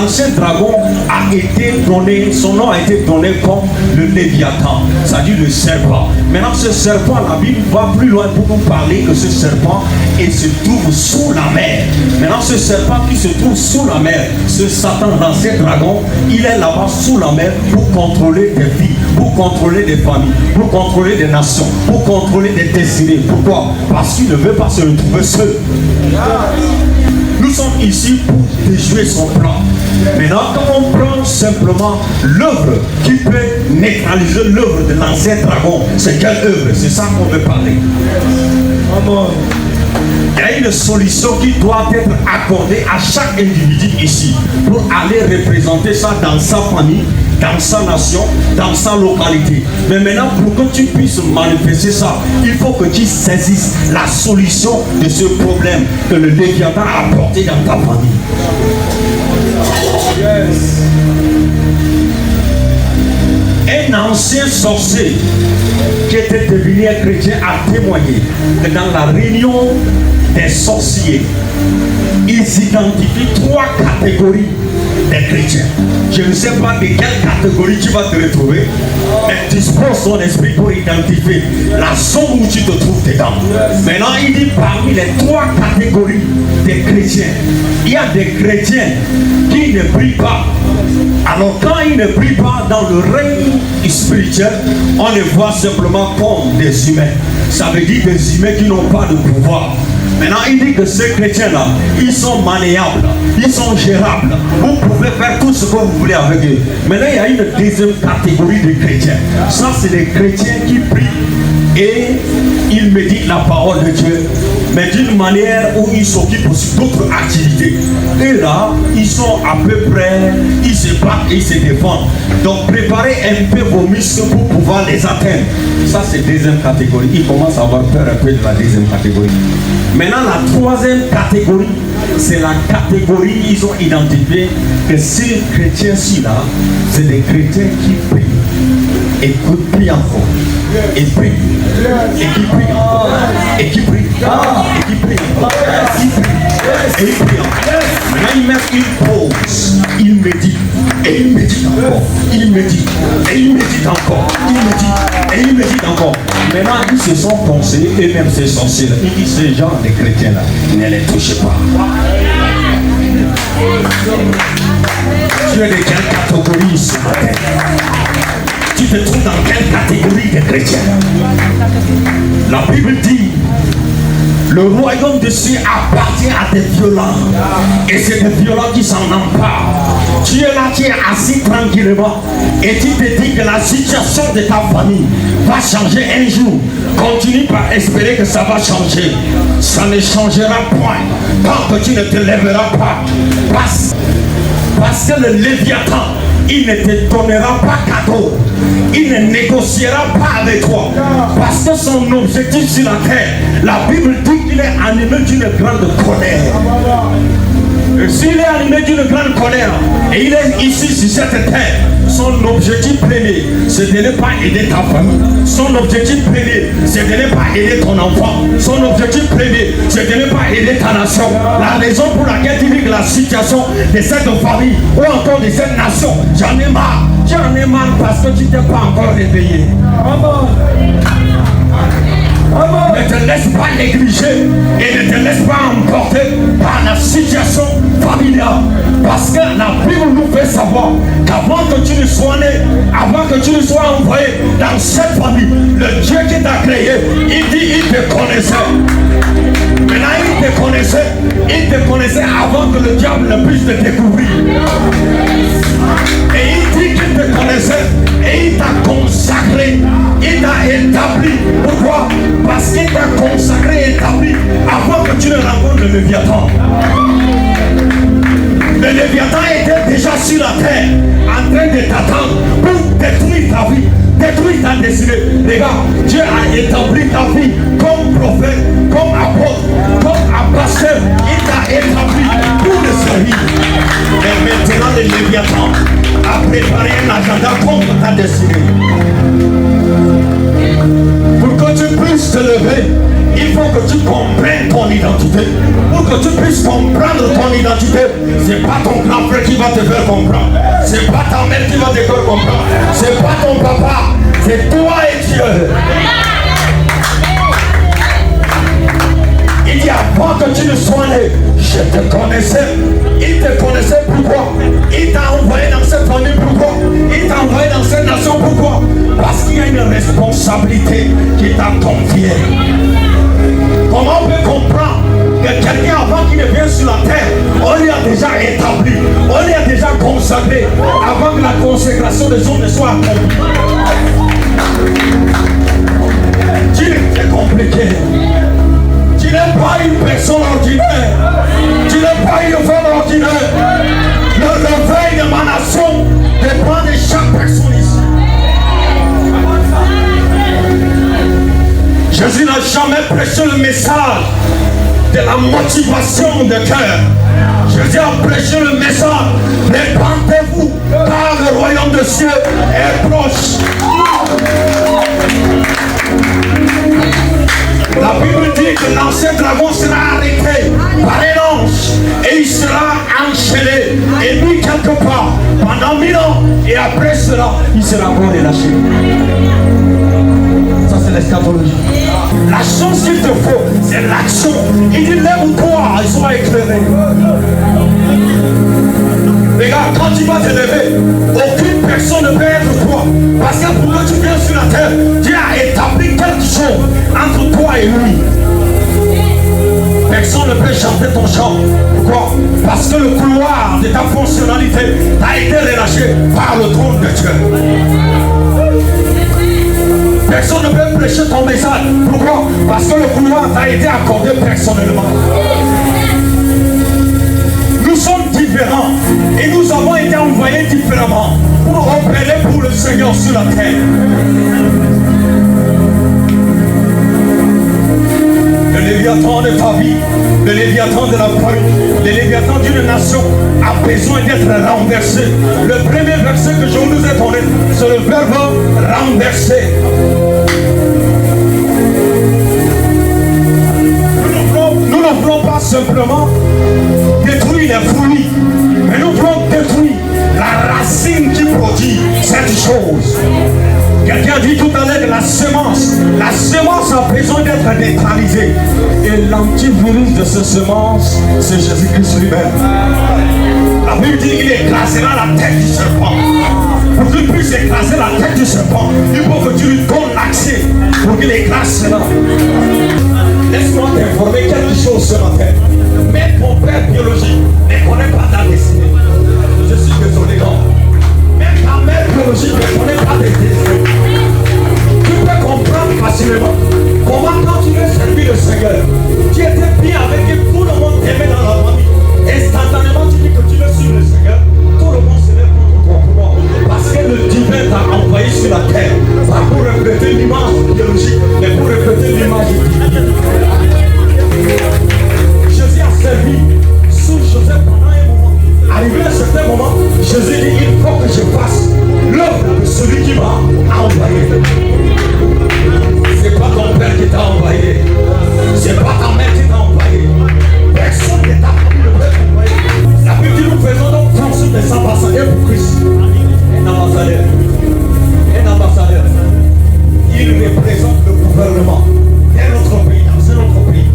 L'ancien dragon a été donné, son nom a été donné comme le Léviathan, c'est-à-dire le serpent. Maintenant, ce serpent, la Bible va plus loin pour nous parler que ce serpent, il se trouve sous la mer. Maintenant, ce serpent qui se trouve sous la mer, ce Satan, l'ancien dragon, il est là-bas sous la mer pour contrôler des vies, pour contrôler des familles, pour contrôler des nations, pour contrôler des destinées. Pourquoi? Parce qu'il ne veut pas se retrouver seul. Nous sommes ici pour déjouer son plan. Maintenant, quand on prend simplement l'œuvre qui peut neutraliser l'œuvre de l'ancien dragon, c'est quelle œuvre? C'est ça qu'on veut parler. Amen. Il y a une solution qui doit être accordée à chaque individu ici pour aller représenter ça dans sa famille, dans sa nation, dans sa localité. Mais maintenant, pour que tu puisses manifester ça, il faut que tu saisisses la solution de ce problème que le Léviathan a apporté dans ta famille. Yes. Un ancien sorcier qui était devenu un chrétien a témoigné que dans la réunion des sorciers, ils identifient 3 catégories des chrétiens. Je ne sais pas de quelle catégorie tu vas te retrouver, mais dispose ton esprit pour identifier la zone où tu te trouves dedans. Maintenant, il dit parmi les 3 catégories des chrétiens, il y a des chrétiens qui ne prient pas. Alors quand ils ne prient pas dans le règne spirituel, on les voit simplement comme des humains. Ça veut dire des humains qui n'ont pas de pouvoir. Maintenant, il dit que ces chrétiens-là, ils sont maniables, ils sont gérables. Vous pouvez faire tout ce que vous voulez avec eux. Maintenant, il y a une deuxième catégorie de chrétiens. Ça, c'est les chrétiens qui prient et ils méditent la parole de Dieu, mais d'une manière où ils s'occupent aussi d'autres activités. Et là, ils sont à peu près, ils se battent et ils se défendent. Donc, préparez un peu vos muscles pour pouvoir les atteindre. Ça, c'est la deuxième catégorie. Ils commencent à avoir peur un peu de la deuxième catégorie. Maintenant, la troisième catégorie, c'est la catégorie, ils ont identifié que ces chrétiens-ci là, c'est des chrétiens qui prient. Et qui prient encore. Et prient. Et qui prient encore. Et qui prient. Et qui prient encore. Et qui prient. Et ils prient encore. Maintenant, ils mettent une pause. Ils méditent. Et ils méditent encore. Ils méditent. Et ils méditent encore. Ils méditent. Et ils méditent encore. Maintenant, ils se sont conseillés, et même ces sorciers-là, ils disent ces gens de chrétiens-là, ne les touchez pas. Tu es de quelle catégorie ce matin? Tu te trouves dans quelle catégorie de chrétiens? La Bible dit, le royaume de cieux appartient à des violents. Et c'est des violents qui s'en emparent. Tu es là, tu es assis tranquillement. Et tu te dis que la situation de ta famille va changer un jour. Continue par espérer que ça va changer. Ça ne changera point tant que tu ne te lèveras pas. Parce que le Léviathan, il ne te donnera pas cadeau. Il ne négociera pas avec toi. Parce que son objectif sur la terre, la Bible dit qu'il est animé d'une grande colère. S'il est animé d'une grande colère et il est ici sur cette terre, son objectif premier, c'est de ne pas aider ta famille. Son objectif premier, c'est de ne pas aider ton enfant. Son objectif premier, c'est de ne pas aider ta nation. La raison pour laquelle tu dis que la situation de cette famille ou encore de cette nation, j'en ai marre. J'en ai marre parce que tu t'es pas encore réveillé. Ne te laisse pas négliger et ne te laisse pas emporter par la situation familiale. Parce que la Bible nous fait savoir qu'avant que tu ne sois né, avant que tu ne sois envoyé dans cette famille, le Dieu qui t'a créé, il dit il te connaissait. Maintenant il te connaissait avant que le diable ne puisse te découvrir. Et il dit qu'il te connaissait et il t'a consacré, il t'a établi. Pourquoi? Parce qu'il t'a consacré et établi avant que tu ne rencontres le Léviathan. Le Léviathan était déjà sur la terre en train de t'attendre pour détruire ta vie, détruire ta destinée. Les gars, Dieu a établi ta vie comme prophète, comme apôtre, comme pasteur. Il t'a établi pour le servir. Et maintenant le Léviathan a préparé un agenda contre ta destinée. Pour que tu puisses te lever, il faut que tu comprennes ton identité. Pour pour que tu puisses comprendre ton identité. C'est pas ton grand frère qui va te faire comprendre. C'est pas ta mère qui va te faire comprendre. C'est pas ton papa. C'est toi et Dieu. Il dit avant que tu ne sois né, je te connaissais. Il te connaissait pourquoi? Il t'a envoyé dans cette famille pourquoi? Il t'a envoyé dans cette nation pourquoi? Parce qu'il y a une responsabilité qui t'a confiée. Comment on peut comprendre que quelqu'un avant qu'il ne vienne sur la terre, on lui a déjà établi, on lui a déjà consacré avant que la consécration des hommes ne soit accomplie? Tu n'es compliqué. Tu n'es pas une personne ordinaire. Tu n'es pas une femme ordinaire. Le réveil de ma nation dépend de chaque personne ici. Jésus n'a jamais prêché le message de la motivation de cœur. Jésus a prêché le message: répandez-vous car le royaume des cieux est proche. La Bible dit que l'ancien dragon sera arrêté par un ange et il sera enchaîné et mis quelque part pendant 1000 ans, et après cela il sera encore relâché. Ça c'est l'eschatologie. La chose qu'il te faut, c'est l'action. Il dit lève-toi et sois éclairé. Regarde, quand tu vas te lever, aucune personne ne peut être toi. Parce que pour que tu viens sur la terre, Dieu a établi quelque chose entre toi et lui. Personne ne peut chanter ton chant. Pourquoi? Parce que le couloir de ta fonctionnalité t'a été relâché par le trône de Dieu. Personne ne peut prêcher ton message. Pourquoi? Parce que le couloir t'a été accordé personnellement. Nous sommes différents et nous avons été envoyés différemment pour opérer pour le Seigneur sur la terre. Le Léviathan de ta vie, le Léviathan de la famille, le Léviathan d'une nation a besoin d'être renversé. Le premier verset que je vous ai donné, c'est le verbe renverser. Nous ne voulons pas simplement détruire les fruits, mais nous voulons détruire la racine qui produit cette chose. Quelqu'un dit tout à l'heure que la semence a besoin d'être neutralisée. Et l'antivirus de cette semence, c'est Jésus-Christ lui-même. La Bible dit qu'il écrasera la tête du serpent. Pour qu'il puisse écraser la tête du serpent, il faut que tu lui donnes l'accès pour qu'il écrase cela. Laisse-moi t'informer quelque chose ce matin. Mais ton père biologique ne connaît pas ta destinée. Je suis désolé, non. Même ta mère biologique ne connaît pas tes destinées. Tu peux comprendre facilement comment quand tu veux servir le Seigneur, tu étais bien avec et tout le monde t'aimait dans la famille. Instantanément tu dis que tu veux suivre le Seigneur, tout le monde se lève contre toi. Pourquoi? Parce que le divin t'a envoyé sur la terre, pas pour refléter l'image biologique, mais pour refléter l'image divine. Jésus a servi sous Joseph pendant un moment. Arrivé à un certain moment, Jésus dit: il faut que je fasse l'œuvre de celui qui m'a envoyé. C'est pas ton père qui t'a envoyé. C'est pas ta mère qui t'a envoyé. Personne ne t'a envoyé. La Bible dit: nous faisons donc fonction des ambassadeurs pour Christ. Un ambassadeur. Un ambassadeur. Il représente le gouvernement d'un autre pays, dans un autre pays.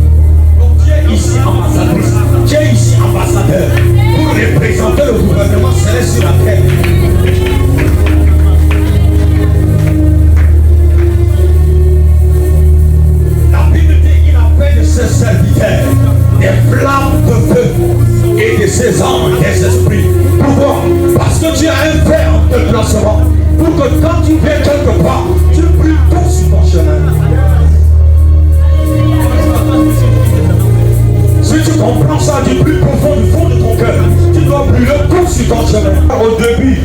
Donc tu es ici ambassadrice. Tu es ici ambassadeur pour représenter le gouvernement céleste sur la terre. Ses serviteurs, des flammes de feu et de ses anges, des esprits. Pourquoi? Parce que tu as un père en déplacement. Pour que quand tu viens quelque part, tu brûles tout sur ton chemin. Si tu comprends ça du plus profond du fond de ton cœur, tu dois brûler tout sur ton chemin. Au début,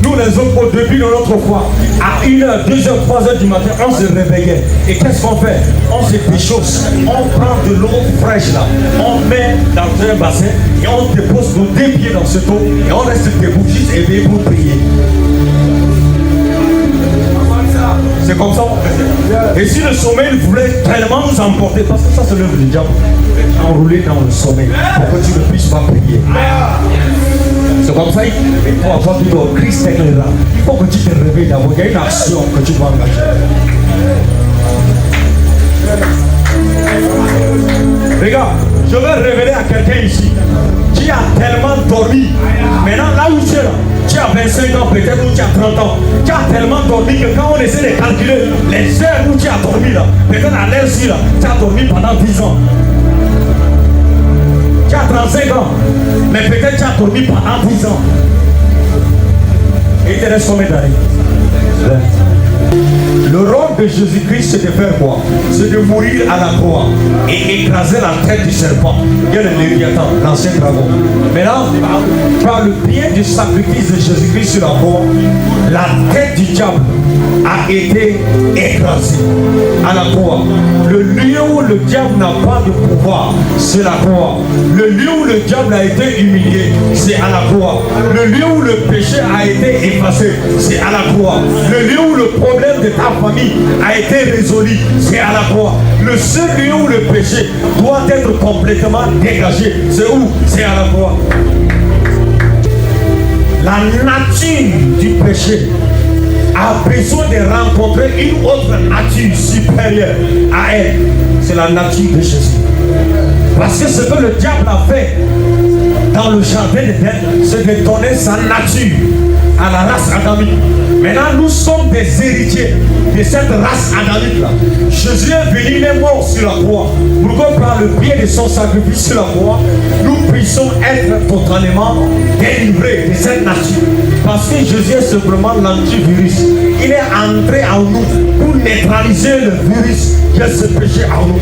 nous les hommes, au début de notre foi, à 1h, 2h, 3h du matin, on se réveillait. Et qu'est-ce qu'on fait? On se péchausse. On prend de l'eau fraîche là, on met dans un bassin et on dépose nos 2 pieds dans cette eau et on reste debout juste éveillé pour prier. C'est comme ça. Et si le sommeil voulait tellement nous emporter, parce que ça c'est l'œuvre du diable, enrouler dans le sommeil pour que tu ne puisses pas prier. C'est comme ça, il faut avoir vu le Christ est là. Il faut que tu te réveilles d'abord. Il y a une action que tu dois engager. Regarde, je vais révéler à quelqu'un ici qui a tellement dormi. Maintenant, là où tu es là, tu as 25 ans peut-être ou tu as 30 ans. Tu as tellement dormi que quand on essaie de calculer les heures où tu as dormi là, peut-être à l'heure-ci là, tu as dormi pendant 10 ans. Tu as 35 ans, mais peut-être tu as dormi pendant 10 ans. Et il te reste combien d'années? Le rôle de Jésus-Christ, c'est de faire quoi? C'est de mourir à la croix et écraser la tête du serpent. Il y a le Léviathan, l'ancien dragon. Maintenant, par le biais du sacrifice de Jésus-Christ sur la croix, la tête du diable a été écrasée à la croix. Le lieu où le diable n'a pas de pouvoir, c'est la croix. Le lieu où le diable a été humilié, c'est à la croix. Le lieu où le péché a été effacé, c'est à la croix. Le lieu où le problème de ta famille a été résolu, c'est à la croix. Le seul lieu où le péché doit être complètement dégagé, c'est où? C'est à la croix. La nature du péché a besoin de rencontrer une autre nature supérieure à elle. C'est la nature de Jésus. Parce que ce que le diable a fait dans le jardin d'Éden, c'est de donner sa nature à la race adamique. Maintenant, nous sommes des héritiers de cette race adamique-là. Jésus est venu, il est mort sur la croix. Pour que par le biais de son sacrifice sur la croix, nous puissions être totalement délivrés de cette nature. Parce que Jésus est simplement l'antivirus. Il est entré en nous pour neutraliser le virus qui est ce péché en nous.